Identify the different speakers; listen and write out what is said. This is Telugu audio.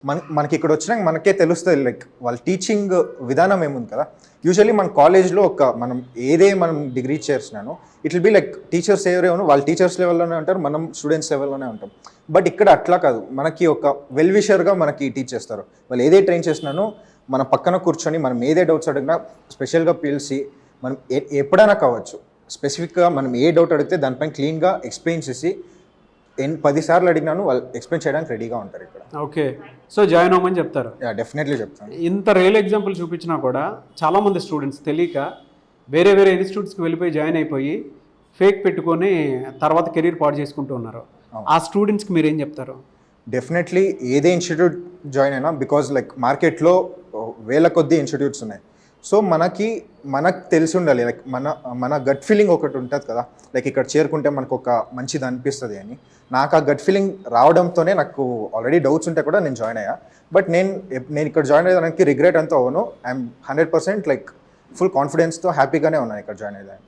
Speaker 1: మనకి ఇక్కడ వచ్చినాక మనకే తెలుస్తుంది లైక్ వాళ్ళ టీచింగ్ విధానం ఏముంది కదా. యూజువల్లీ మన కాలేజ్లో మనం డిగ్రీ చేస్తున్నాను, it will be like teachers ఎవరేమో వాళ్ళ టీచర్స్ లెవెల్లోనే ఉంటారు, మనం స్టూడెంట్స్ లెవెల్లోనే ఉంటాం. బట్ ఇక్కడ అట్లా కాదు, మనకి ఒక వెల్ విషర్గా మనకి టీచ్ చేస్తారు. వాళ్ళు ఏదే ట్రైన్ చేస్తున్నానో మన పక్కన కూర్చొని మనం ఏదే డౌట్స్ అడిగినా స్పెషల్గా పిలిచి మనం ఎప్పుడైనా కావచ్చు స్పెసిఫిక్గా మనం ఏ డౌట్ అడిగితే దానిపైన క్లీన్గా ఎక్స్ప్లెయిన్ చేసి 10 సార్లు అడిగినాను వాళ్ళు ఎక్స్ప్లెయిన్ చేయడానికి రెడీగా ఉంటారు ఇక్కడ.
Speaker 2: ఓకే, సో జాయిన్ అవ్వమని చెప్తారు.
Speaker 1: డెఫినెట్లీ చెప్తాను.
Speaker 2: ఇంత రియల్ ఎగ్జాంపుల్ చూపించినా కూడా చాలామంది స్టూడెంట్స్ తెలియక వేరే ఇన్స్టిట్యూట్స్కి వెళ్ళిపోయి జాయిన్ అయిపోయి ఫేక్ పెట్టుకొని తర్వాత కెరీర్ పాడు చేసుకుంటూ ఉన్నారు. ఆ స్టూడెంట్స్కి మీరు ఏం చెప్తారు?
Speaker 1: డెఫినెట్లీ ఏదే ఇన్స్టిట్యూట్ జాయిన్ అయినా, బికాజ్ లైక్ మార్కెట్లో వేల కొద్ది ఇన్స్టిట్యూట్స్ ఉన్నాయి. సో మనకు తెలిసి ఉండాలి, లైక్ మన గట్ ఫీలింగ్ ఒకటి ఉంటుంది కదా, లైక్ ఇక్కడ చేరుకుంటే మనకు ఒక మంచిది అనిపిస్తుంది అని. నాకు ఆ గట్ ఫీలింగ్ రావడంతోనే నాకు ఆల్రెడీ డౌట్స్ ఉంటే కూడా నేను జాయిన్ అయ్యా. బట్ నేను ఇక్కడ జాయిన్ అయ్యేదానికి రిగ్రెట్ అంతా అవ్వను. ఐఎమ్ 100% లైక్ ఫుల్ కాన్ఫిడెన్స్తో హ్యాపీగానే ఉన్నాను ఇక్కడ జాయిన్ అయ్యేదానికి.